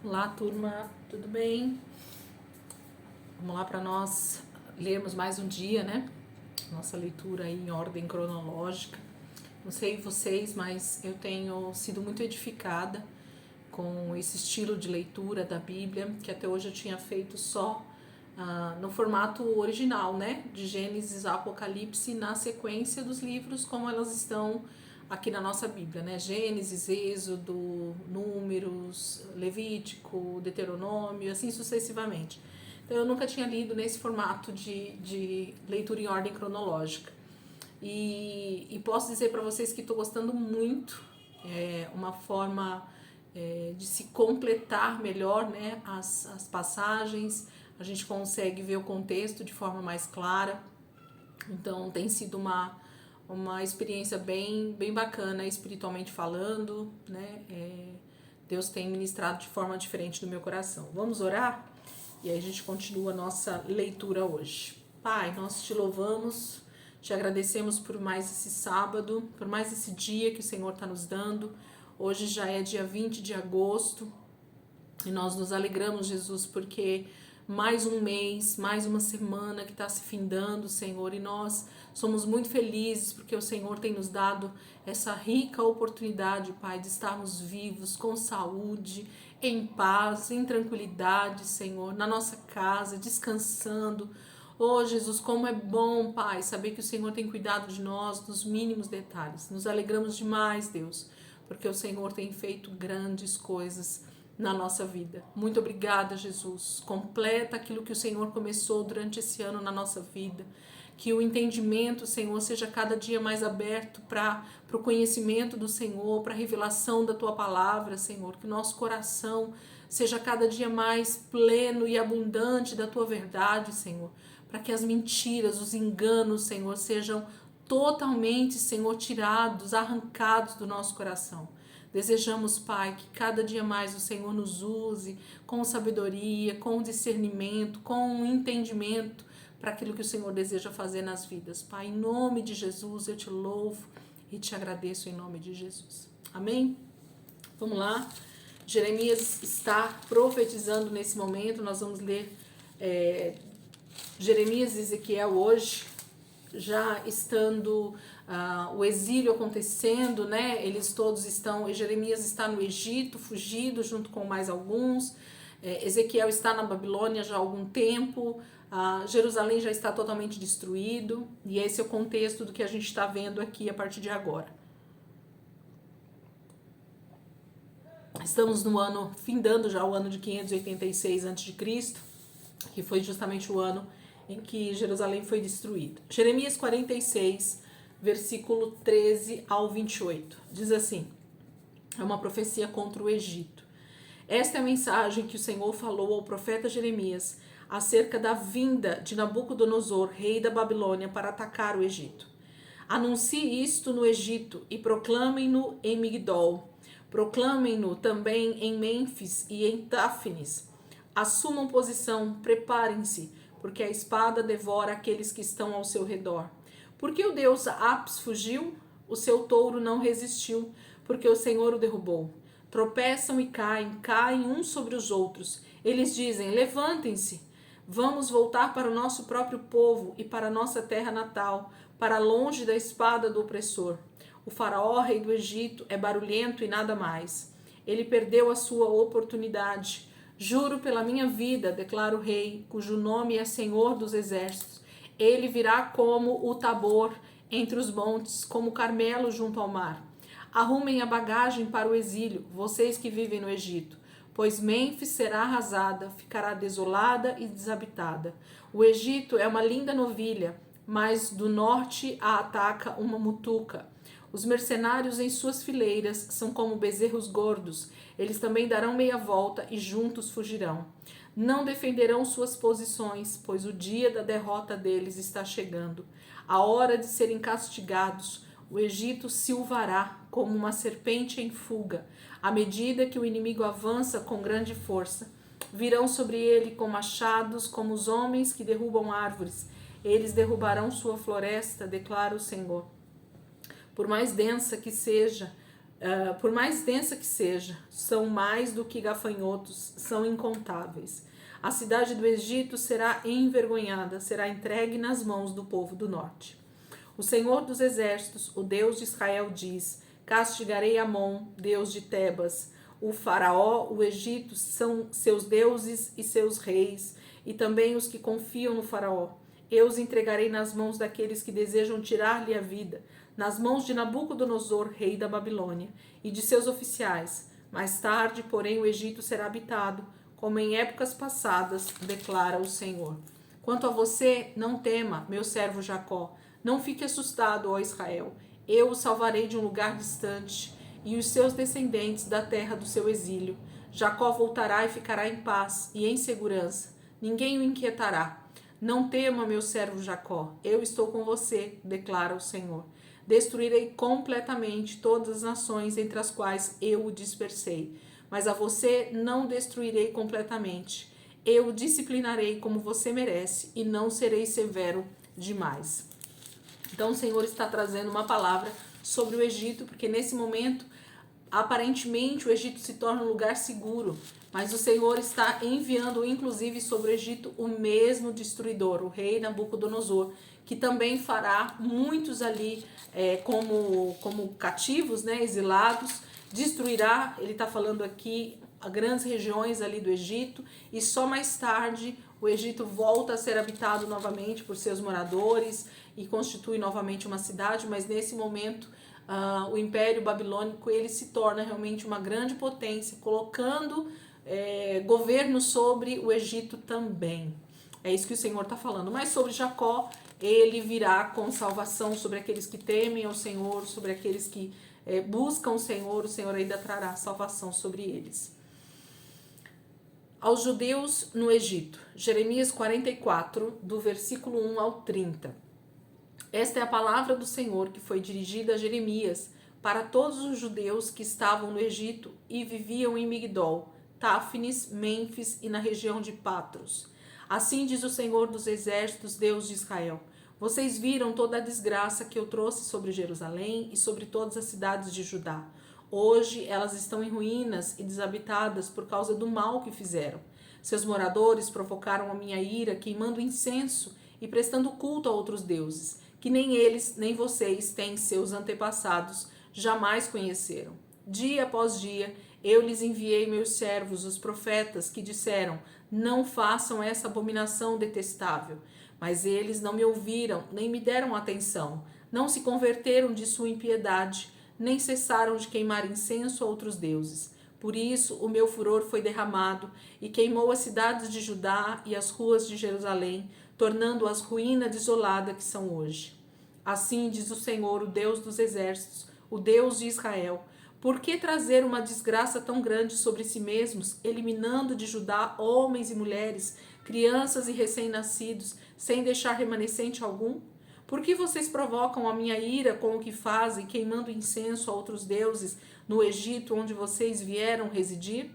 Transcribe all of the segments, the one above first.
Olá, turma, tudo bem? Vamos lá para nós lermos mais um dia, né? Nossa leitura aí em ordem cronológica. Não sei vocês, mas eu tenho sido muito edificada com esse estilo de leitura da Bíblia, que até hoje eu tinha feito só no formato original, né? De Gênesis a Apocalipse, na sequência dos livros, como elas estão aqui na nossa Bíblia, né? Gênesis, Êxodo, Números, Levítico, Deuteronômio, assim sucessivamente. Então eu nunca tinha lido nesse formato de leitura em ordem cronológica. E posso dizer para vocês que estou gostando muito, uma forma de se completar melhor, né, as passagens, a gente consegue ver o contexto de forma mais clara, então tem sido uma experiência bem bacana espiritualmente falando, né, Deus tem ministrado de forma diferente no meu coração. Vamos orar? E aí a gente continua a nossa leitura hoje. Pai, nós te louvamos, te agradecemos por mais esse sábado, por mais esse dia que o Senhor está nos dando. Hoje já é dia 20 de agosto e nós nos alegramos, Jesus, porque mais um mês, mais uma semana que está se findando, Senhor, e nós somos muito felizes porque o Senhor tem nos dado essa rica oportunidade, Pai, de estarmos vivos, com saúde, em paz, em tranquilidade, Senhor, na nossa casa, descansando. Oh, Jesus, como é bom, Pai, saber que o Senhor tem cuidado de nós nos mínimos detalhes. Nos alegramos demais, Deus, porque o Senhor tem feito grandes coisas na nossa vida. Muito obrigada, Jesus. Completa aquilo que o Senhor começou durante esse ano na nossa vida. Que o entendimento, Senhor, seja cada dia mais aberto para o conhecimento do Senhor, para a revelação da Tua palavra, Senhor. Que o nosso coração seja cada dia mais pleno e abundante da Tua verdade, Senhor. Para que as mentiras, os enganos, Senhor, sejam totalmente, Senhor, tirados, arrancados do nosso coração. Desejamos, Pai, que cada dia mais o Senhor nos use com sabedoria, com discernimento, com entendimento para aquilo que o Senhor deseja fazer nas vidas. Pai, em nome de Jesus, eu te louvo e te agradeço em nome de Jesus. Amém? Vamos lá. Jeremias está profetizando nesse momento. Nós vamos ler Jeremias e Ezequiel hoje, já estando o exílio acontecendo, né? Eles todos estão, Jeremias está no Egito, fugido junto com mais alguns, Ezequiel está na Babilônia já há algum tempo, Jerusalém já está totalmente destruído, e esse é o contexto do que a gente está vendo aqui a partir de agora. Estamos no ano, findando já o ano de 586 a.C., que foi justamente o ano em que Jerusalém foi destruída. Jeremias 46, versículo 13 ao 28, diz assim, é uma profecia contra o Egito. Esta é a mensagem que o Senhor falou ao profeta Jeremias acerca da vinda de Nabucodonosor, rei da Babilônia, para atacar o Egito. Anuncie isto no Egito e proclamem-no em Migdol. Proclamem-no também em Mênfis e em Táfnis. Assumam posição, preparem-se, porque a espada devora aqueles que estão ao seu redor. Porque o deus Apis fugiu, o seu touro não resistiu, porque o Senhor o derrubou. Tropeçam e caem uns sobre os outros. Eles dizem, levantem-se, vamos voltar para o nosso próprio povo e para a nossa terra natal, para longe da espada do opressor. O faraó, rei do Egito, é barulhento e nada mais. Ele perdeu a sua oportunidade. Juro pela minha vida, declara o rei, cujo nome é Senhor dos Exércitos. Ele virá como o Tabor entre os montes, como o Carmelo junto ao mar. Arrumem a bagagem para o exílio, vocês que vivem no Egito, pois Mênfis será arrasada, ficará desolada e desabitada. O Egito é uma linda novilha, mas do norte a ataca uma mutuca. Os mercenários em suas fileiras são como bezerros gordos. Eles também darão meia volta e juntos fugirão. Não defenderão suas posições, pois o dia da derrota deles está chegando. A hora de serem castigados. O Egito silvará como uma serpente em fuga, à medida que o inimigo avança com grande força. Virão sobre ele com machados, como os homens que derrubam árvores. Eles derrubarão sua floresta, declara o Senhor. Por mais densa que seja, por mais densa que seja, são mais do que gafanhotos, são incontáveis. A cidade do Egito será envergonhada, será entregue nas mãos do povo do norte. O Senhor dos Exércitos, o Deus de Israel, diz: castigarei Amon, Deus de Tebas. O Faraó, o Egito, são seus deuses e seus reis, e também os que confiam no Faraó. Eu os entregarei nas mãos daqueles que desejam tirar-lhe a vida, nas mãos de Nabucodonosor, rei da Babilônia, e de seus oficiais. Mais tarde, porém, o Egito será habitado, como em épocas passadas, declara o Senhor. Quanto a você, não tema, meu servo Jacó, não fique assustado, ó Israel. Eu o salvarei de um lugar distante, e os seus descendentes da terra do seu exílio. Jacó voltará e ficará em paz e em segurança. Ninguém o inquietará. Não tema, meu servo Jacó, eu estou com você, declara o Senhor. Destruirei completamente todas as nações entre as quais eu o dispersei, mas a você não destruirei completamente. Eu o disciplinarei como você merece e não serei severo demais. Então o Senhor está trazendo uma palavra sobre o Egito, porque nesse momento, aparentemente, o Egito se torna um lugar seguro, mas o Senhor está enviando, inclusive, sobre o Egito o mesmo destruidor, o rei Nabucodonosor, que também fará muitos ali como cativos, né, exilados, destruirá, ele está falando aqui, grandes regiões ali do Egito, e só mais tarde o Egito volta a ser habitado novamente por seus moradores e constitui novamente uma cidade, mas nesse momento o Império Babilônico ele se torna realmente uma grande potência, colocando governo sobre o Egito também. É isso que o Senhor está falando. Mas sobre Jacó, ele virá com salvação sobre aqueles que temem ao Senhor, sobre aqueles que buscam o Senhor ainda trará salvação sobre eles. Aos judeus no Egito, Jeremias 44, do versículo 1 ao 30. Esta é a palavra do Senhor que foi dirigida a Jeremias para todos os judeus que estavam no Egito e viviam em Migdol, Táfnis, Mênfis e na região de Patros. Assim diz o Senhor dos Exércitos, Deus de Israel: vocês viram toda a desgraça que eu trouxe sobre Jerusalém e sobre todas as cidades de Judá. Hoje elas estão em ruínas e desabitadas por causa do mal que fizeram. Seus moradores provocaram a minha ira, queimando incenso e prestando culto a outros deuses, que nem eles nem vocês têm seus antepassados jamais conheceram. Dia após dia eu lhes enviei meus servos, os profetas, que disseram: não façam essa abominação detestável. Mas eles não me ouviram, nem me deram atenção. Não se converteram de sua impiedade, nem cessaram de queimar incenso a outros deuses. Por isso o meu furor foi derramado e queimou as cidades de Judá e as ruas de Jerusalém, tornando-as ruína desolada que são hoje. Assim diz o Senhor, o Deus dos exércitos, o Deus de Israel: por que trazer uma desgraça tão grande sobre si mesmos, eliminando de Judá homens e mulheres, crianças e recém-nascidos, sem deixar remanescente algum? Por que vocês provocam a minha ira com o que fazem, queimando incenso a outros deuses no Egito, onde vocês vieram residir?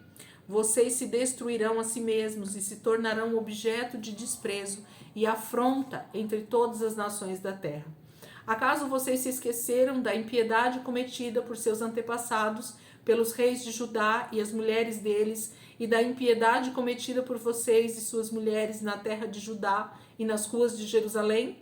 Vocês se destruirão a si mesmos e se tornarão objeto de desprezo e afronta entre todas as nações da terra. Acaso vocês se esqueceram da impiedade cometida por seus antepassados, pelos reis de Judá e as mulheres deles, e da impiedade cometida por vocês e suas mulheres na terra de Judá e nas ruas de Jerusalém?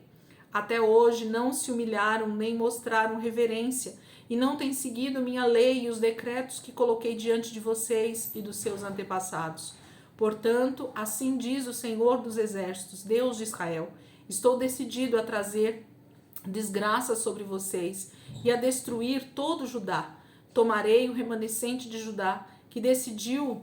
Até hoje não se humilharam nem mostraram reverência, e não têm seguido minha lei e os decretos que coloquei diante de vocês e dos seus antepassados. Portanto, assim diz o Senhor dos Exércitos, Deus de Israel: estou decidido a trazer desgraça sobre vocês e a destruir todo Judá. Tomarei o remanescente de Judá, que decidiu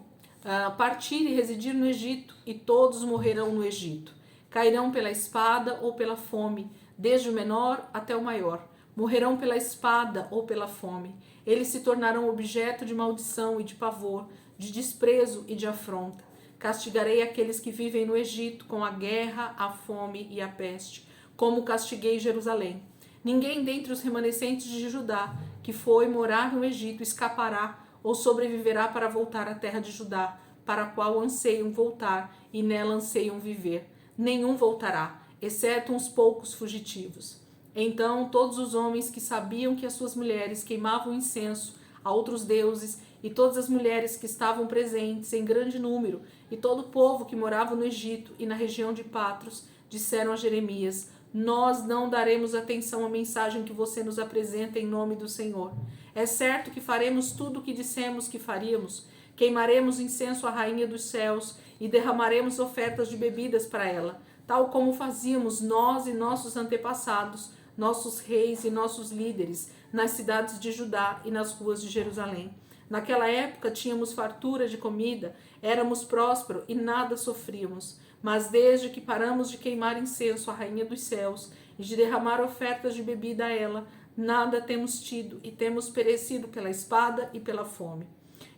partir e residir no Egito, e todos morrerão no Egito. Cairão pela espada ou pela fome, desde o menor até o maior. Morrerão pela espada ou pela fome. Eles se tornarão objeto de maldição e de pavor, de desprezo e de afronta. Castigarei aqueles que vivem no Egito com a guerra, a fome e a peste, como castiguei Jerusalém. Ninguém dentre os remanescentes de Judá que foi morar no Egito escapará ou sobreviverá para voltar à terra de Judá, para a qual anseiam voltar e nela anseiam viver. Nenhum voltará, exceto uns poucos fugitivos. Então todos os homens que sabiam que as suas mulheres queimavam incenso a outros deuses, e todas as mulheres que estavam presentes em grande número, e todo o povo que morava no Egito e na região de Patros, disseram a Jeremias: nós não daremos atenção à mensagem que você nos apresenta em nome do Senhor. É certo que faremos tudo o que dissemos que faríamos. Queimaremos incenso à rainha dos céus e derramaremos ofertas de bebidas para ela, tal como fazíamos nós e nossos antepassados, nossos reis e nossos líderes, nas cidades de Judá e nas ruas de Jerusalém. Naquela época tínhamos fartura de comida, éramos prósperos e nada sofríamos. Mas desde que paramos de queimar incenso à rainha dos céus e de derramar ofertas de bebida a ela, nada temos tido e temos perecido pela espada e pela fome.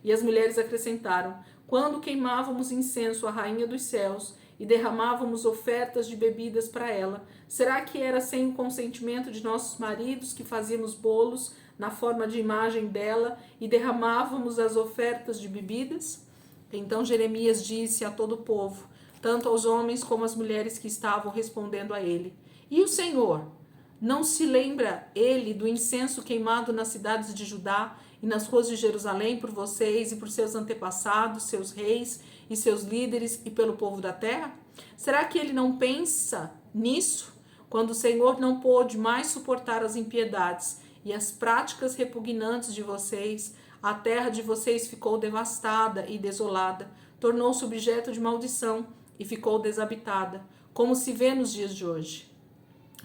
E as mulheres acrescentaram: quando queimávamos incenso à rainha dos céus e derramávamos ofertas de bebidas para ela, será que era sem o consentimento de nossos maridos que fazíamos bolos na forma de imagem dela e derramávamos as ofertas de bebidas? Então Jeremias disse a todo o povo, tanto aos homens como às mulheres que estavam respondendo a ele: e o Senhor? Não se lembra ele do incenso queimado nas cidades de Judá e nas ruas de Jerusalém por vocês e por seus antepassados, seus reis e seus líderes e pelo povo da terra? Será que ele não pensa nisso? Quando o Senhor não pôde mais suportar as impiedades e as práticas repugnantes de vocês, a terra de vocês ficou devastada e desolada, tornou-se objeto de maldição e ficou desabitada, como se vê nos dias de hoje.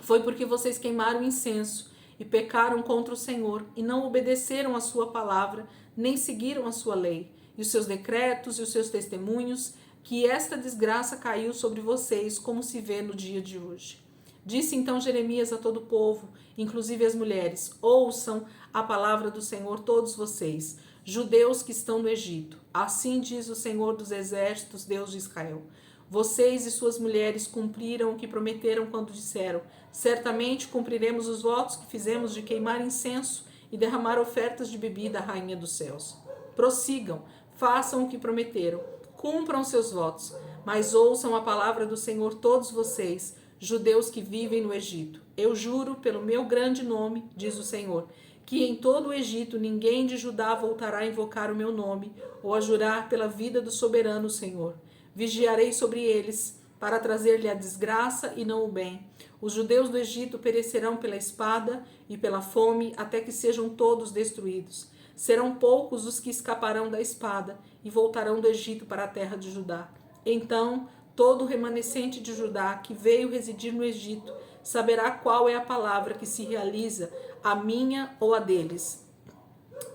Foi porque vocês queimaram incenso e pecaram contra o Senhor e não obedeceram a sua palavra, nem seguiram a sua lei, e os seus decretos e os seus testemunhos, que esta desgraça caiu sobre vocês, como se vê no dia de hoje. Disse então Jeremias a todo o povo, inclusive as mulheres: ouçam a palavra do Senhor todos vocês, judeus que estão no Egito. Assim diz o Senhor dos exércitos, Deus de Israel: vocês e suas mulheres cumpriram o que prometeram quando disseram: certamente cumpriremos os votos que fizemos de queimar incenso e derramar ofertas de bebida à rainha dos céus. Prossigam, façam o que prometeram, cumpram seus votos, mas ouçam a palavra do Senhor todos vocês, judeus que vivem no Egito. Eu juro pelo meu grande nome, diz o Senhor, que em todo o Egito ninguém de Judá voltará a invocar o meu nome ou a jurar pela vida do soberano Senhor. Vigiarei sobre eles para trazer-lhe a desgraça e não o bem. Os judeus do Egito perecerão pela espada e pela fome até que sejam todos destruídos. Serão poucos os que escaparão da espada e voltarão do Egito para a terra de Judá. Então, todo o remanescente de Judá que veio residir no Egito saberá qual é a palavra que se realiza, a minha ou a deles.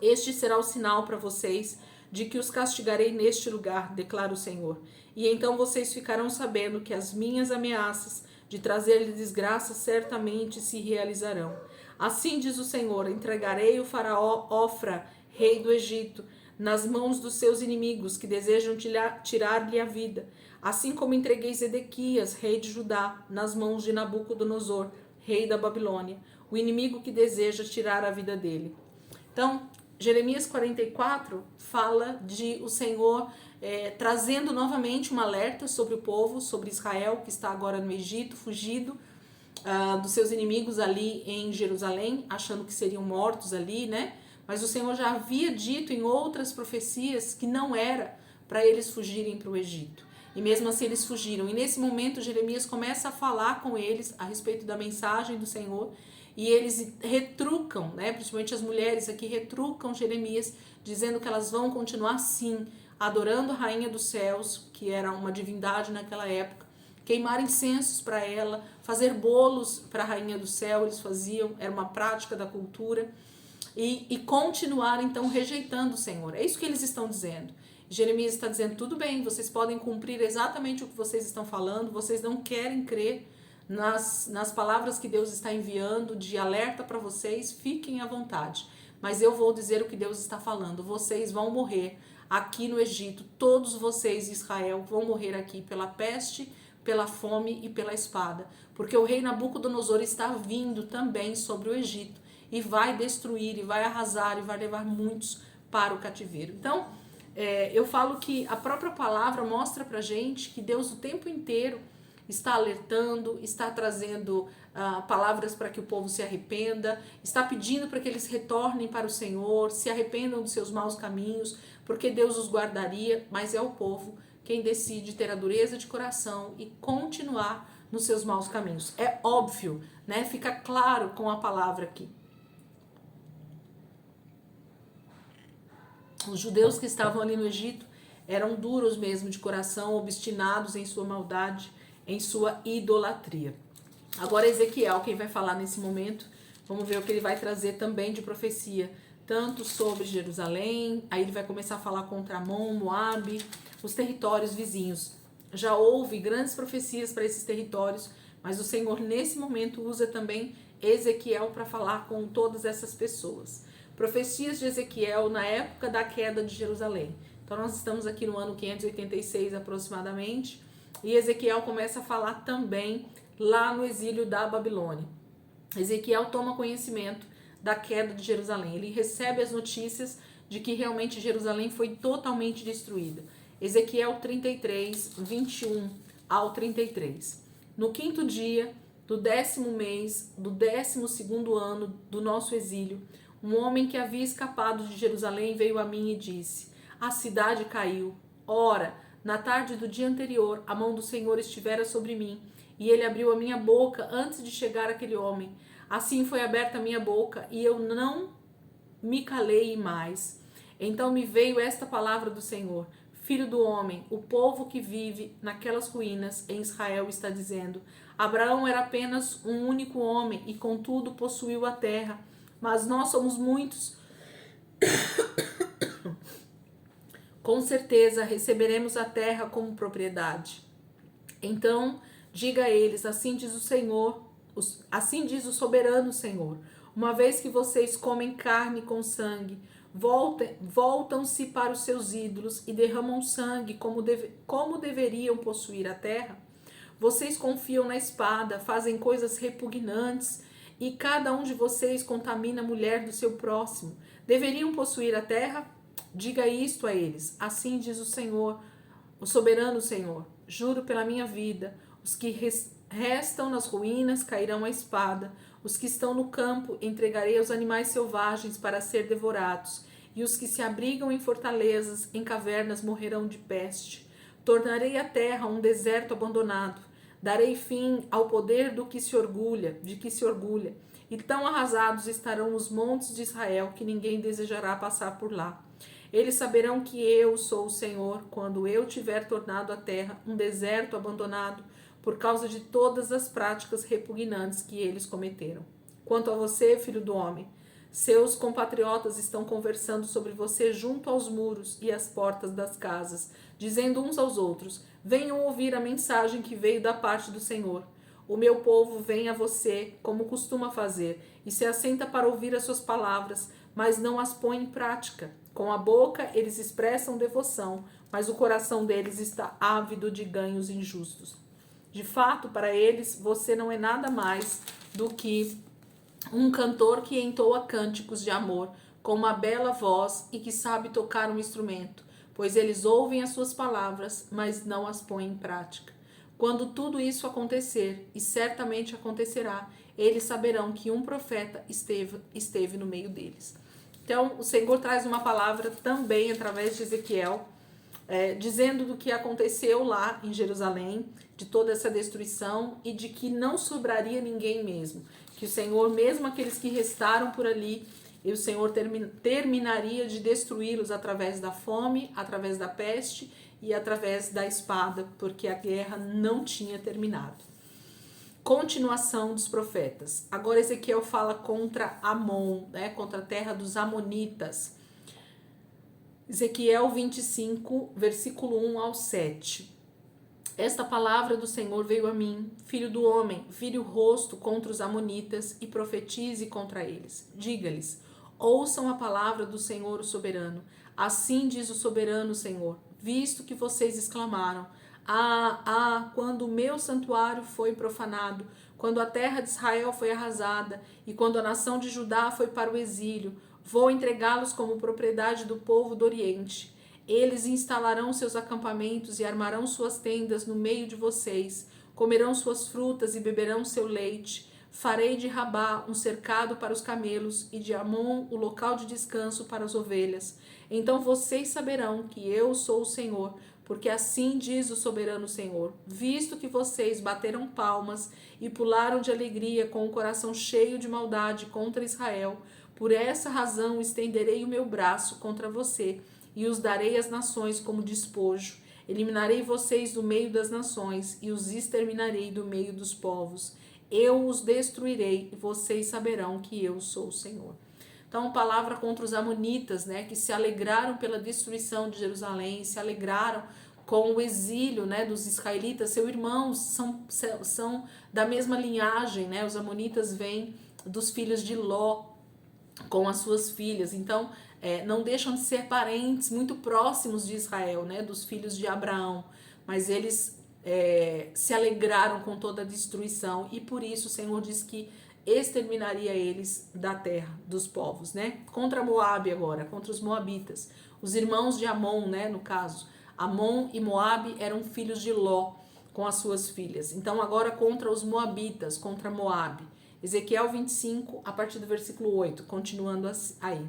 Este será o sinal para vocês de que os castigarei neste lugar, declara o Senhor. E então vocês ficarão sabendo que as minhas ameaças de trazer-lhe desgraça certamente se realizarão. Assim diz o Senhor: entregarei o faraó Ofra, rei do Egito, nas mãos dos seus inimigos que desejam tirar-lhe a vida, assim como entreguei Zedequias, rei de Judá, nas mãos de Nabucodonosor, rei da Babilônia, o inimigo que deseja tirar a vida dele. Então, Jeremias 44 fala de o Senhor trazendo novamente um alerta sobre o povo, sobre Israel, que está agora no Egito, fugido dos seus inimigos ali em Jerusalém, achando que seriam mortos ali, né? Mas o Senhor já havia dito em outras profecias que não era para eles fugirem para o Egito. E mesmo assim eles fugiram. E nesse momento Jeremias começa a falar com eles a respeito da mensagem do Senhor. E eles retrucam, né? Principalmente as mulheres aqui retrucam Jeremias, dizendo que elas vão continuar sim, adorando a Rainha dos Céus, que era uma divindade naquela época, queimar incensos para ela, fazer bolos para a Rainha do Céu, eles faziam, era uma prática da cultura, e continuar então rejeitando o Senhor. É isso que eles estão dizendo. Jeremias está dizendo: tudo bem, vocês podem cumprir exatamente o que vocês estão falando, vocês não querem crer nas palavras que Deus está enviando de alerta para vocês, fiquem à vontade. Mas eu vou dizer o que Deus está falando: vocês vão morrer aqui no Egito, todos vocês, Israel, vão morrer aqui pela peste, pela fome e pela espada, porque o rei Nabucodonosor está vindo também sobre o Egito e vai destruir, e vai arrasar, e vai levar muitos para o cativeiro. Então, eu falo que a própria palavra mostra pra gente que Deus o tempo inteiro está alertando, está trazendo palavras para que o povo se arrependa, está pedindo para que eles retornem para o Senhor, se arrependam dos seus maus caminhos, porque Deus os guardaria, mas é o povo quem decide ter a dureza de coração e continuar nos seus maus caminhos. É óbvio, né? Fica claro com a palavra aqui. Os judeus que estavam ali no Egito eram duros mesmo de coração, obstinados em sua maldade, em sua idolatria. Agora Ezequiel, quem vai falar nesse momento, vamos ver o que ele vai trazer também de profecia, tanto sobre Jerusalém, aí ele vai começar a falar contra Amon, Moabe, os territórios vizinhos. Já houve grandes profecias para esses territórios, mas o Senhor nesse momento usa também Ezequiel para falar com todas essas pessoas. Profecias de Ezequiel na época da queda de Jerusalém. Então nós estamos aqui no ano 586 aproximadamente, e Ezequiel começa a falar também lá no exílio da Babilônia. Ezequiel toma conhecimento da queda de Jerusalém. Ele recebe as notícias de que realmente Jerusalém foi totalmente destruída. Ezequiel 33, 21 ao 33. No 5º dia do 10º mês do 12º ano do nosso exílio, um homem que havia escapado de Jerusalém veio a mim e disse: a cidade caiu. Ora, na tarde do dia anterior, a mão do Senhor estivera sobre mim, e ele abriu a minha boca antes de chegar aquele homem. Assim foi aberta a minha boca, e eu não me calei mais. Então me veio esta palavra do Senhor: filho do homem, o povo que vive naquelas ruínas em Israel está dizendo: Abraão era apenas um único homem, e contudo possuiu a terra, mas nós somos muitos. Com certeza receberemos a terra como propriedade. Então diga a eles: assim diz o Senhor, assim diz o soberano Senhor: uma vez que vocês comem carne com sangue, voltam-se para os seus ídolos e derramam sangue como deveriam possuir a terra. Vocês confiam na espada, fazem coisas repugnantes, e cada um de vocês contamina a mulher do seu próximo. Deveriam possuir a terra? Diga isto a eles: assim diz o Senhor, o soberano Senhor: juro pela minha vida, os que restam nas ruínas cairão à espada, os que estão no campo entregarei aos animais selvagens para ser devorados, e os que se abrigam em fortalezas, em cavernas morrerão de peste. Tornarei a terra um deserto abandonado, darei fim ao poder de que se orgulha, e tão arrasados estarão os montes de Israel que ninguém desejará passar por lá. Eles saberão que eu sou o Senhor quando eu tiver tornado a terra um deserto abandonado por causa de todas as práticas repugnantes que eles cometeram. Quanto a você, filho do homem, seus compatriotas estão conversando sobre você junto aos muros e às portas das casas, dizendo uns aos outros: venham ouvir a mensagem que veio da parte do Senhor. O meu povo vem a você, como costuma fazer, e se assenta para ouvir as suas palavras, mas não as põe em prática. Com a boca eles expressam devoção, mas o coração deles está ávido de ganhos injustos. De fato, para eles, você não é nada mais do que um cantor que entoa cânticos de amor com uma bela voz e que sabe tocar um instrumento, pois eles ouvem as suas palavras, mas não as põem em prática. Quando tudo isso acontecer, e certamente acontecerá, eles saberão que um profeta esteve no meio deles. Então, o Senhor traz uma palavra também através de Ezequiel, dizendo do que aconteceu lá em Jerusalém, de toda essa destruição e de que não sobraria ninguém mesmo. Que o Senhor, mesmo aqueles que restaram por ali, e o Senhor terminaria de destruí-los através da fome, através da peste e através da espada, porque a guerra não tinha terminado. Continuação dos profetas. Agora Ezequiel fala contra Amon, contra a terra dos amonitas. Ezequiel 25, versículo 1 ao 7. Esta palavra do Senhor veio a mim: filho do homem, vire o rosto contra os amonitas e profetize contra eles. Diga-lhes: ouçam a palavra do Senhor, o soberano. Assim diz o soberano Senhor: visto que vocês exclamaram: quando o meu santuário foi profanado, quando a terra de Israel foi arrasada e quando a nação de Judá foi para o exílio, vou entregá-los como propriedade do povo do Oriente. Eles instalarão seus acampamentos e armarão suas tendas no meio de vocês. comerão suas frutas e beberão seu leite. Farei de Rabá um cercado para os camelos e de Amon o local de descanso para as ovelhas. Então vocês saberão que eu sou o Senhor, porque assim diz o soberano Senhor: visto que vocês bateram palmas e pularam de alegria com o coração cheio de maldade contra Israel, por essa razão estenderei o meu braço contra você e os darei às nações como despojo. Eliminarei vocês do meio das nações e os exterminarei do meio dos povos. Eu os destruirei e vocês saberão que eu sou o Senhor. Então, palavra contra os amonitas, né, que se alegraram pela destruição de Jerusalém, se alegraram com o exílio, né, dos israelitas. Seus irmãos são da mesma linhagem, né? Os amonitas vêm dos filhos de Ló com as suas filhas. Então, não deixam de ser parentes muito próximos de Israel, né, dos filhos de Abraão. Mas eles se alegraram com toda a destruição e por isso o Senhor diz que exterminaria eles da terra dos povos, né? Contra Moabe agora, contra os moabitas, os irmãos de Amon, né? No caso, Amon e Moabe eram filhos de Ló com as suas filhas. Então agora contra os moabitas, contra Moabe. Ezequiel 25, a partir do versículo 8, continuando aí.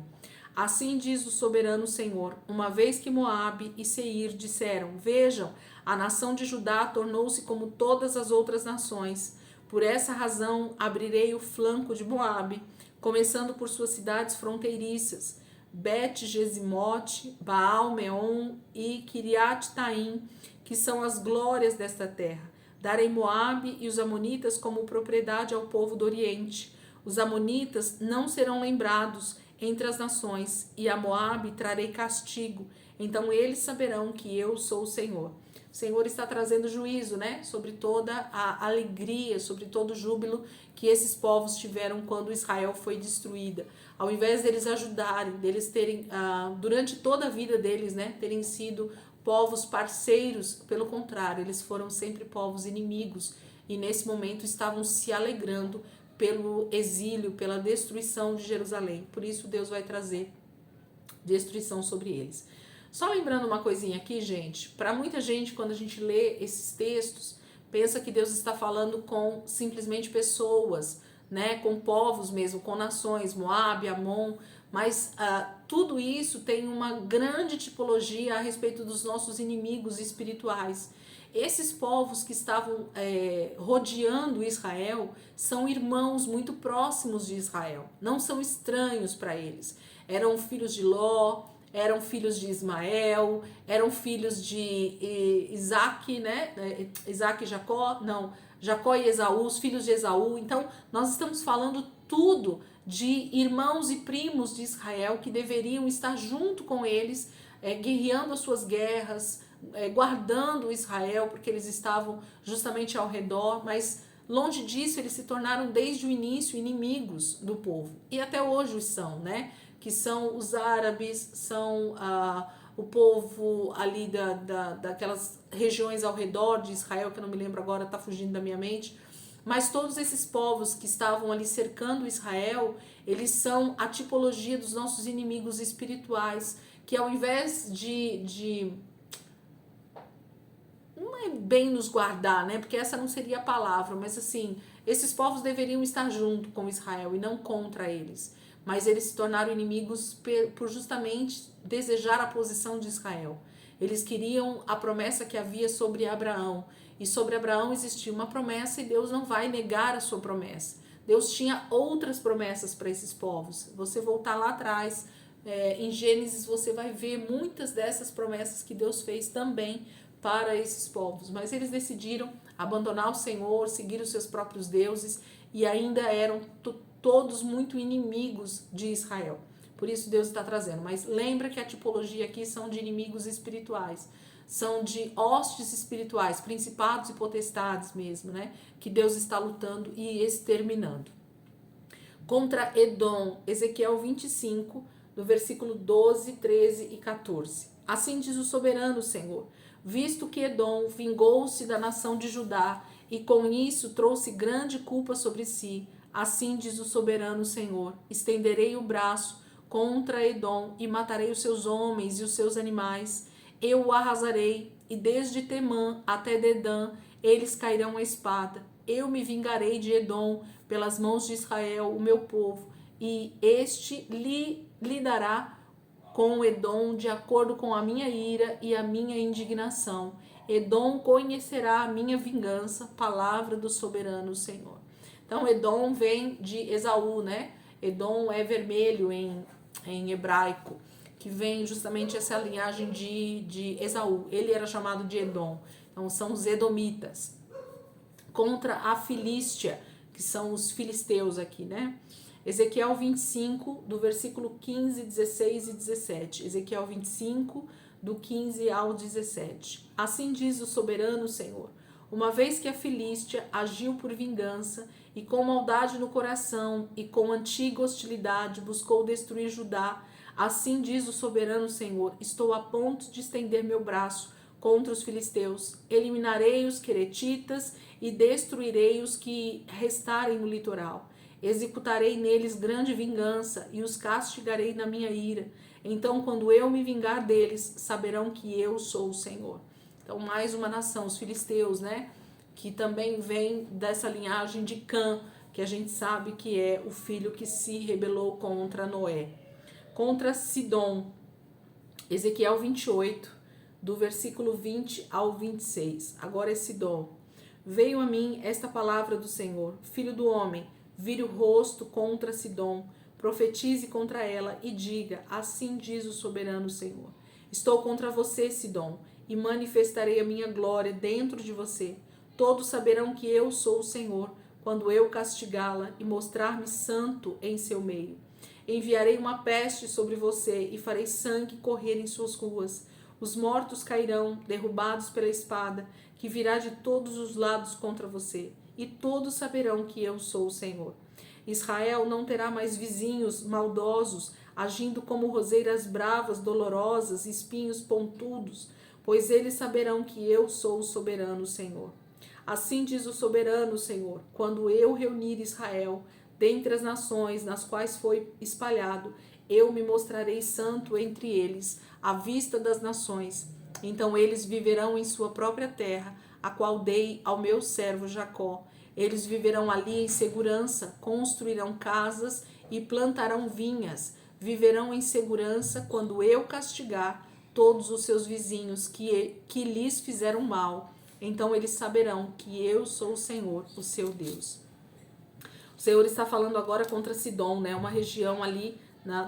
Assim diz o soberano Senhor, uma vez que Moabe e Seir disseram, vejam, a nação de Judá tornou-se como todas as outras nações. Por essa razão abrirei o flanco de Moabe, começando por suas cidades fronteiriças, Bet-Gesimote, Baal-Meon e Kiriat-Taim, que são as glórias desta terra. Darei Moabe e os amonitas como propriedade ao povo do Oriente. Os amonitas não serão lembrados entre as nações, e a Moabe trarei castigo. Então eles saberão que eu sou o Senhor. O Senhor está trazendo juízo, né, sobre toda a alegria, sobre todo o júbilo que esses povos tiveram quando Israel foi destruída. Ao invés deles ajudarem, deles terem, durante toda a vida deles, né, terem sido povos parceiros, pelo contrário, eles foram sempre povos inimigos e nesse momento estavam se alegrando pelo exílio, pela destruição de Jerusalém. Por isso Deus vai trazer destruição sobre eles. Só lembrando uma coisinha aqui, gente, para muita gente, quando a gente lê esses textos, pensa que Deus está falando com simplesmente pessoas, né, com povos mesmo, com nações, Moabe, Amon, mas tudo isso tem uma grande tipologia a respeito dos nossos inimigos espirituais. Esses povos que estavam rodeando Israel são irmãos muito próximos de Israel, não são estranhos para eles. Eram filhos de Ló, eram filhos de Ismael, eram filhos de Isaac, né? Isaac e Jacó, não, Jacó e Esaú, os filhos de Esaú. Então, nós estamos falando tudo de irmãos e primos de Israel que deveriam estar junto com eles, guerreando as suas guerras, guardando Israel, porque eles estavam justamente ao redor, mas longe disso eles se tornaram desde o início inimigos do povo, e até hoje os são, né? Que são os árabes, são o povo ali daquelas regiões ao redor de Israel, que eu não me lembro agora, está fugindo da minha mente, mas todos esses povos que estavam ali cercando Israel, eles são a tipologia dos nossos inimigos espirituais, que ao invés de não é bem nos guardar, né? Porque essa não seria a palavra, mas assim, esses povos deveriam estar junto com Israel e não contra eles. Mas eles se tornaram inimigos por justamente desejar a posição de Israel. Eles queriam a promessa que havia sobre Abraão. E sobre Abraão existia uma promessa e Deus não vai negar a sua promessa. Deus tinha outras promessas para esses povos. Você voltar lá atrás, em Gênesis, você vai ver muitas dessas promessas que Deus fez também para esses povos, mas eles decidiram abandonar o Senhor, seguir os seus próprios deuses e ainda eram todos muito inimigos de Israel. Por isso Deus está trazendo. Mas lembra que a tipologia aqui são de inimigos espirituais, são de hostes espirituais, principados e potestades mesmo, né? Que Deus está lutando e exterminando. Contra Edom, Ezequiel 25, do versículo 12, 13 e 14. Assim diz o soberano Senhor: visto que Edom vingou-se da nação de Judá e com isso trouxe grande culpa sobre si, assim diz o soberano Senhor: estenderei o braço contra Edom e matarei os seus homens e os seus animais. Eu o arrasarei, e desde Temã até Dedã eles cairão à espada. Eu me vingarei de Edom pelas mãos de Israel, o meu povo, e este lhe dará com Edom de acordo com a minha ira e a minha indignação. Edom conhecerá a minha vingança, palavra do soberano Senhor. Então, Edom vem de Esaú, né? Edom é vermelho em hebraico, que vem justamente essa linhagem de Esaú. Ele era chamado de Edom. Então, são os edomitas. Contra a Filístia, que são os filisteus aqui, né? Ezequiel 25, do versículo 15, 16 e 17. Ezequiel 25, do 15 ao 17. Assim diz o soberano Senhor: uma vez que a Filístia agiu por vingança e com maldade no coração e com antiga hostilidade buscou destruir Judá, assim diz o soberano Senhor: estou a ponto de estender meu braço contra os filisteus, eliminarei os queretitas e destruirei os que restarem no litoral. Executarei neles grande vingança e os castigarei na minha ira. Então, quando eu me vingar deles, saberão que eu sou o Senhor. Então, mais uma nação, os filisteus, né? Que também vem dessa linhagem de Cã, que a gente sabe que é o filho que se rebelou contra Noé. Contra Sidom, Ezequiel 28, do versículo 20 ao 26. Agora é Sidom. Veio a mim esta palavra do Senhor: filho do homem, vire o rosto contra Sidom, profetize contra ela e diga: assim diz o soberano Senhor: estou contra você, Sidom, e manifestarei a minha glória dentro de você. Todos saberão que eu sou o Senhor, quando eu castigá-la e mostrar-me santo em seu meio. Enviarei uma peste sobre você e farei sangue correr em suas ruas. Os mortos cairão, derrubados pela espada, que virá de todos os lados contra você, e todos saberão que eu sou o Senhor. Israel não terá mais vizinhos maldosos, agindo como roseiras bravas, dolorosas, espinhos pontudos, pois eles saberão que eu sou o soberano Senhor. Assim diz o soberano Senhor: quando eu reunir Israel dentre as nações nas quais foi espalhado, eu me mostrarei santo entre eles, à vista das nações. Então eles viverão em sua própria terra, a qual dei ao meu servo Jacó. Eles viverão ali em segurança, construirão casas e plantarão vinhas. Viverão em segurança quando eu castigar todos os seus vizinhos que lhes fizeram mal. Então eles saberão que eu sou o Senhor, o seu Deus. O Senhor está falando agora contra Sidom, né? Uma região ali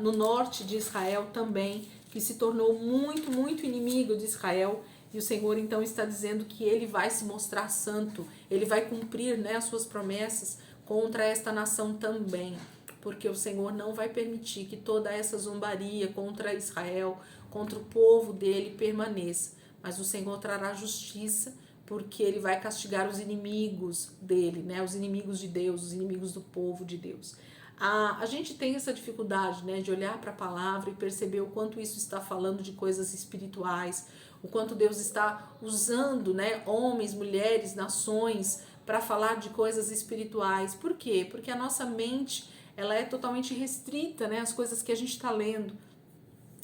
no norte de Israel também, que se tornou muito, muito inimigo de Israel. E o Senhor então está dizendo que ele vai se mostrar santo, ele vai cumprir, né, as suas promessas contra esta nação também, porque o Senhor não vai permitir que toda essa zombaria contra Israel, contra o povo dele permaneça, mas o Senhor trará justiça, porque ele vai castigar os inimigos dele, né, os inimigos de Deus, os inimigos do povo de Deus. A gente tem essa dificuldade, né, de olhar para a palavra e perceber o quanto isso está falando de coisas espirituais, o quanto Deus está usando, né, homens, mulheres, nações para falar de coisas espirituais. Por quê? Porque a nossa mente ela é totalmente restrita, né, às coisas que a gente está lendo.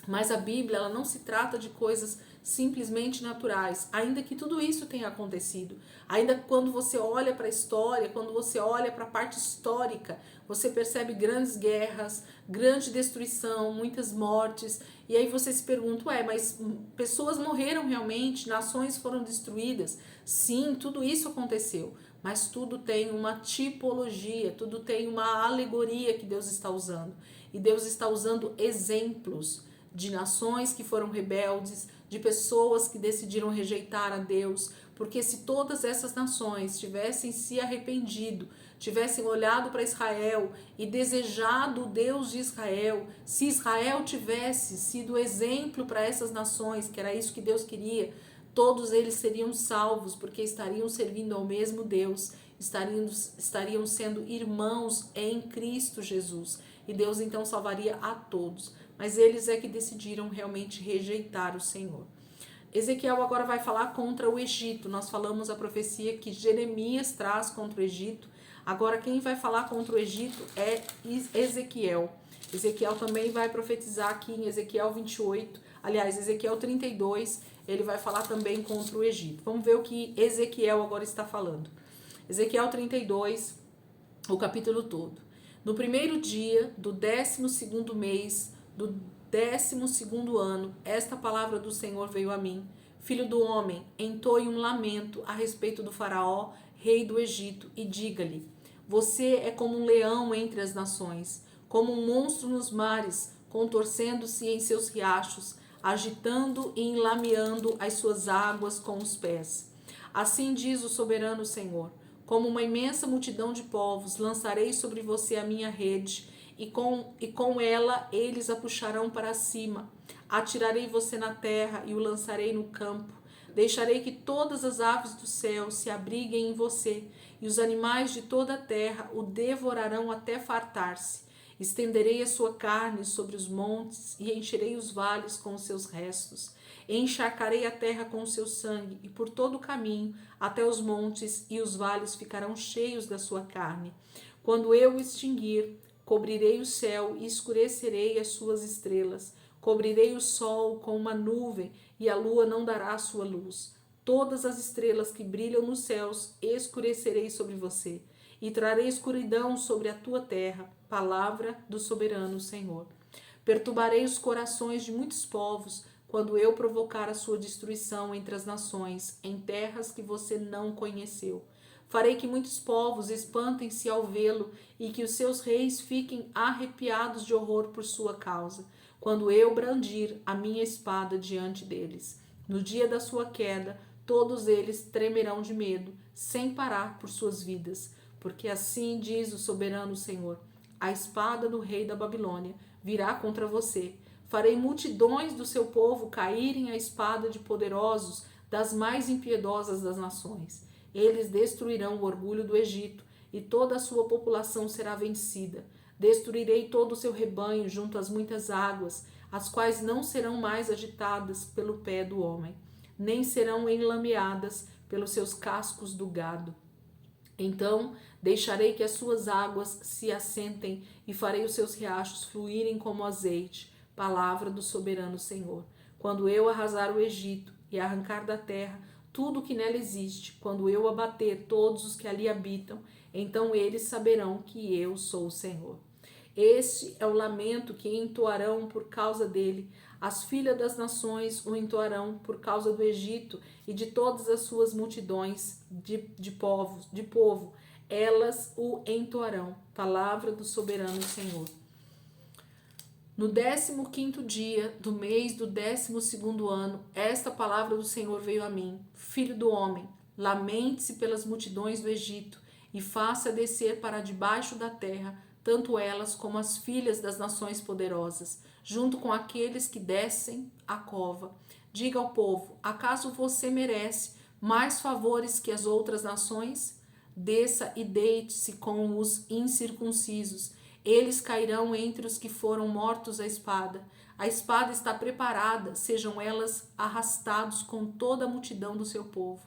Mas a Bíblia ela não se trata de coisas simplesmente naturais, ainda que tudo isso tenha acontecido. Ainda quando você olha para a história, quando você olha para a parte histórica, você percebe grandes guerras, grande destruição, muitas mortes. E aí você se pergunta, mas pessoas morreram realmente? Nações foram destruídas? Sim, tudo isso aconteceu. Mas tudo tem uma tipologia, tudo tem uma alegoria que Deus está usando. E Deus está usando exemplos de nações que foram rebeldes, de pessoas que decidiram rejeitar a Deus, porque se todas essas nações tivessem se arrependido, tivessem olhado para Israel e desejado o Deus de Israel, se Israel tivesse sido exemplo para essas nações, que era isso que Deus queria, todos eles seriam salvos, porque estariam servindo ao mesmo Deus, estariam sendo irmãos em Cristo Jesus, e Deus então salvaria a todos. Mas eles é que decidiram realmente rejeitar o Senhor. Ezequiel agora vai falar contra o Egito. Nós falamos a profecia que Jeremias traz contra o Egito. Agora quem vai falar contra o Egito é Ezequiel. Ezequiel também vai profetizar aqui em Ezequiel 28, aliás, Ezequiel 32, ele vai falar também contra o Egito. Vamos ver o que Ezequiel agora está falando. Ezequiel 32, o capítulo todo. No primeiro dia do 12º mês do 12º ano, esta palavra do Senhor veio a mim. Filho do homem, entoe um lamento a respeito do faraó, rei do Egito, e diga-lhe: você é como um leão entre as nações, como um monstro nos mares, contorcendo-se em seus riachos, agitando e enlameando as suas águas com os pés. Assim diz o soberano Senhor: como uma imensa multidão de povos, lançarei sobre você a minha rede, e com ela eles a puxarão para cima. Atirarei você na terra e o lançarei no campo. Deixarei que todas as aves do céu se abriguem em você, e os animais de toda a terra o devorarão até fartar-se. Estenderei a sua carne sobre os montes e encherei os vales com os seus restos. Encharcarei a terra com o seu sangue, e por todo o caminho até os montes e os vales ficarão cheios da sua carne. Quando eu o extinguir, cobrirei o céu e escurecerei as suas estrelas. Cobrirei o sol com uma nuvem e a lua não dará sua luz. Todas as estrelas que brilham nos céus escurecerei sobre você e trarei escuridão sobre a tua terra. Palavra do soberano Senhor. Perturbarei os corações de muitos povos quando eu provocar a sua destruição entre as nações, em terras que você não conheceu. Farei que muitos povos espantem-se ao vê-lo e que os seus reis fiquem arrepiados de horror por sua causa, quando eu brandir a minha espada diante deles. No dia da sua queda, todos eles tremerão de medo, sem parar por suas vidas, porque assim diz o soberano Senhor: a espada do rei da Babilônia virá contra você. Farei multidões do seu povo caírem à espada de poderosos das mais impiedosas das nações. Eles destruirão o orgulho do Egito, e toda a sua população será vencida. Destruirei todo o seu rebanho junto às muitas águas, as quais não serão mais agitadas pelo pé do homem, nem serão enlameadas pelos seus cascos do gado. Então deixarei que as suas águas se assentem e farei os seus riachos fluírem como azeite. Palavra do soberano Senhor. Quando eu arrasar o Egito e arrancar da terra tudo o que nela existe, quando eu abater todos os que ali habitam, então eles saberão que eu sou o Senhor. Este é o lamento que entoarão por causa dele. As filhas das nações o entoarão por causa do Egito e de todas as suas multidões de povo. Elas o entoarão. Palavra do soberano Senhor. No 15º dia do mês do 12º ano, esta palavra do Senhor veio a mim. Filho do homem, lamente-se pelas multidões do Egito e faça descer para debaixo da terra tanto elas como as filhas das nações poderosas, junto com aqueles que descem a cova. Diga ao povo: acaso você merece mais favores que as outras nações? Desça e deite-se com os incircuncisos. Eles cairão entre os que foram mortos à espada. A espada está preparada, sejam elas arrastados com toda a multidão do seu povo.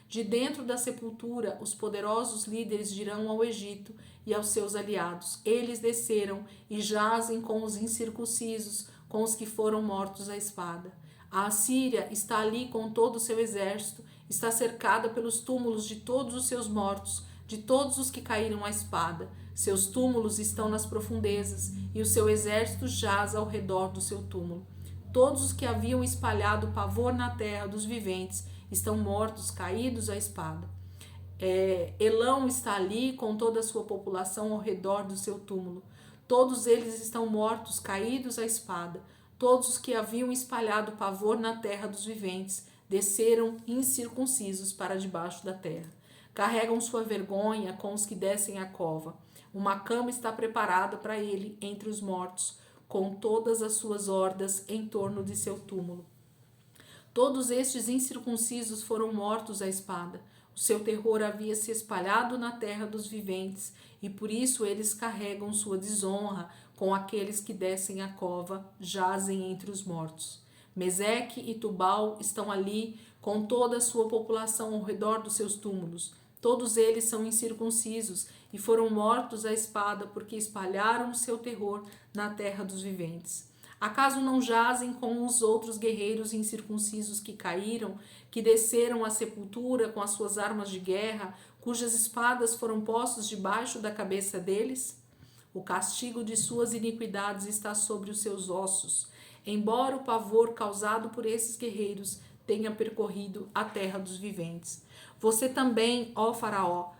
De dentro da sepultura, os poderosos líderes dirão ao Egito e aos seus aliados: eles desceram e jazem com os incircuncisos, com os que foram mortos à espada. A Assíria está ali com todo o seu exército, está cercada pelos túmulos de todos os seus mortos, de todos os que caíram à espada. Seus túmulos estão nas profundezas, e o seu exército jaz ao redor do seu túmulo. Todos os que haviam espalhado pavor na terra dos viventes estão mortos, caídos à espada. Elão está ali com toda a sua população ao redor do seu túmulo. Todos eles estão mortos, caídos à espada. Todos os que haviam espalhado pavor na terra dos viventes desceram incircuncisos para debaixo da terra. Carregam sua vergonha com os que descem a cova. Uma cama está preparada para ele entre os mortos, com todas as suas hordas em torno de seu túmulo. Todos estes incircuncisos foram mortos à espada. O seu terror havia se espalhado na terra dos viventes, e por isso eles carregam sua desonra com aqueles que descem a cova, jazem entre os mortos. Meseque e Tubal estão ali com toda a sua população ao redor dos seus túmulos. Todos eles são incircuncisos e foram mortos à espada porque espalharam o seu terror na terra dos viventes. Acaso não jazem com os outros guerreiros incircuncisos que caíram, que desceram à sepultura com as suas armas de guerra, cujas espadas foram postas debaixo da cabeça deles? O castigo de suas iniquidades está sobre os seus ossos, embora o pavor causado por esses guerreiros tenha percorrido a terra dos viventes. Você também, ó Faraó,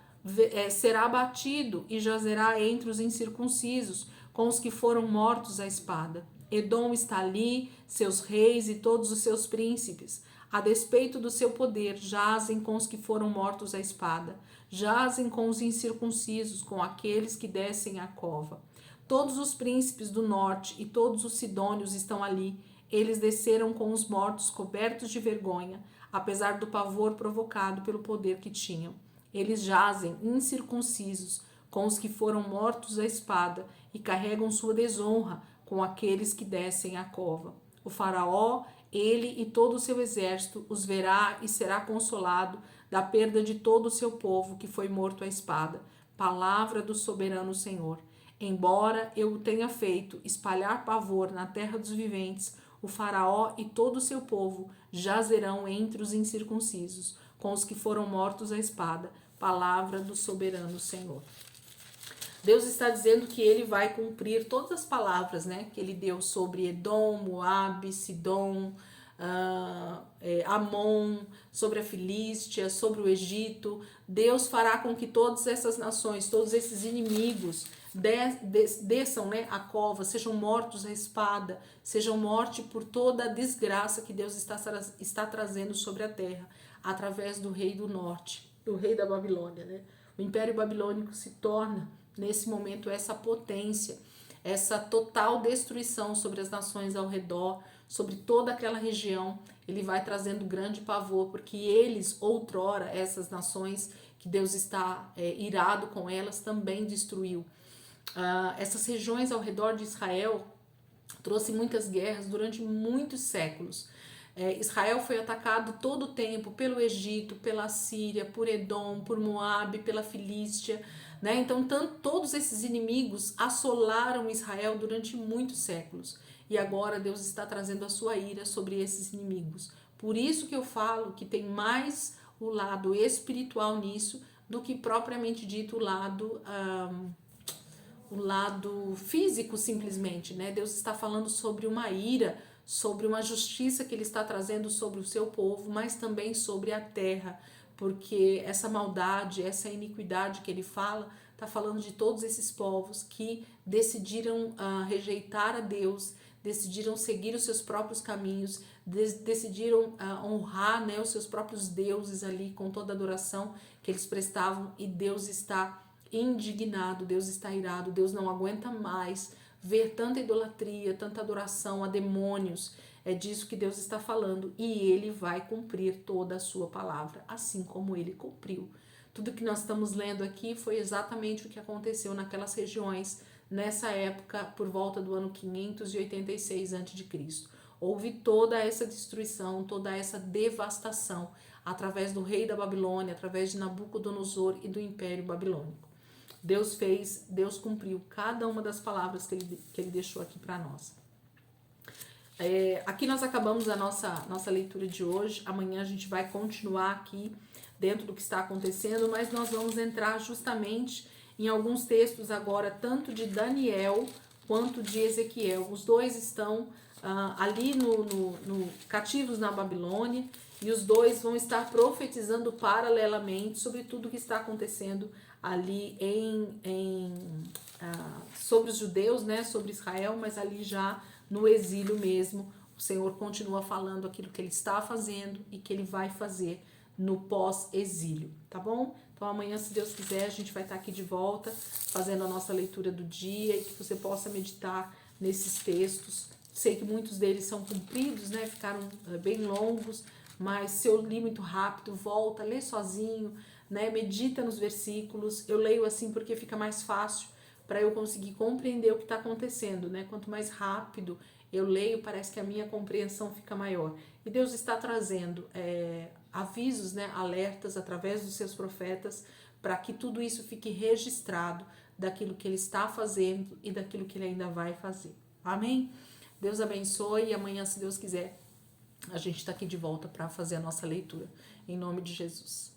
será abatido e jazerá entre os incircuncisos, com os que foram mortos à espada. Edom está ali, seus reis e todos os seus príncipes. A despeito do seu poder, jazem com os que foram mortos à espada. Jazem com os incircuncisos, com aqueles que descem à cova. Todos os príncipes do norte e todos os sidônios estão ali. Eles desceram com os mortos cobertos de vergonha, apesar do pavor provocado pelo poder que tinham. Eles jazem incircuncisos com os que foram mortos à espada e carregam sua desonra com aqueles que descem à cova. O faraó, ele e todo o seu exército os verá e será consolado da perda de todo o seu povo que foi morto à espada. Palavra do soberano Senhor. Embora eu o tenha feito espalhar pavor na terra dos viventes, o faraó e todo o seu povo jazerão entre os incircuncisos, com os que foram mortos à espada. Palavra do soberano Senhor. Deus está dizendo que ele vai cumprir todas as palavras, né, que ele deu sobre Edom, Moabe, Sidom, Amon, sobre a Filístia, sobre o Egito. Deus fará com que todas essas nações, todos esses inimigos desçam, né, a cova, sejam mortos à espada, sejam mortos por toda a desgraça que Deus está trazendo sobre a terra, através do rei do norte, do rei da Babilônia, né? O Império Babilônico se torna, nesse momento, essa potência, essa total destruição sobre as nações ao redor, sobre toda aquela região. Ele vai trazendo grande pavor, porque eles, outrora, essas nações que Deus está irado com elas, também destruiu. Essas regiões ao redor de Israel trouxe muitas guerras durante muitos séculos. Israel foi atacado todo o tempo pelo Egito, pela Síria, por Edom, por Moabe, pela Filístia, né? Então, todos esses inimigos assolaram Israel durante muitos séculos. E agora Deus está trazendo a sua ira sobre esses inimigos. Por isso que eu falo que tem mais o lado espiritual nisso do que propriamente dito o lado físico, simplesmente, né? Deus está falando sobre uma ira, sobre uma justiça que ele está trazendo sobre o seu povo, mas também sobre a terra, porque essa maldade, essa iniquidade que ele fala, está falando de todos esses povos que decidiram rejeitar a Deus, decidiram seguir os seus próprios caminhos, decidiram honrar, né, os seus próprios deuses ali com toda a adoração que eles prestavam, e Deus está indignado, Deus está irado, Deus não aguenta mais ver tanta idolatria, tanta adoração a demônios. É disso que Deus está falando, e ele vai cumprir toda a sua palavra, assim como ele cumpriu. Tudo que nós estamos lendo aqui foi exatamente o que aconteceu naquelas regiões, nessa época, por volta do ano 586 a.C. Houve toda essa destruição, toda essa devastação, através do rei da Babilônia, através de Nabucodonosor e do Império Babilônico. Deus fez, Deus cumpriu cada uma das palavras que ele deixou aqui para nós. Aqui nós acabamos a nossa leitura de hoje. Amanhã a gente vai continuar aqui dentro do que está acontecendo, mas nós vamos entrar justamente em alguns textos agora, tanto de Daniel quanto de Ezequiel. Os dois estão ali cativos na Babilônia, e os dois vão estar profetizando paralelamente sobre tudo o que está acontecendo ali sobre os judeus, né, sobre Israel, mas ali já no exílio mesmo. O Senhor continua falando aquilo que ele está fazendo e que ele vai fazer no pós-exílio, tá bom? Então amanhã, se Deus quiser, a gente vai estar aqui de volta, fazendo a nossa leitura do dia, e que você possa meditar nesses textos. Sei que muitos deles são compridos, né, ficaram bem longos, mas se eu li muito rápido, volta, lê sozinho, né, medita nos versículos. Eu leio assim porque fica mais fácil para eu conseguir compreender o que está acontecendo, né? Quanto mais rápido eu leio, parece que a minha compreensão fica maior. E Deus está trazendo avisos, né, alertas através dos seus profetas, para que tudo isso fique registrado daquilo que ele está fazendo e daquilo que ele ainda vai fazer. Amém? Deus abençoe e amanhã, se Deus quiser, a gente está aqui de volta para fazer a nossa leitura. Em nome de Jesus.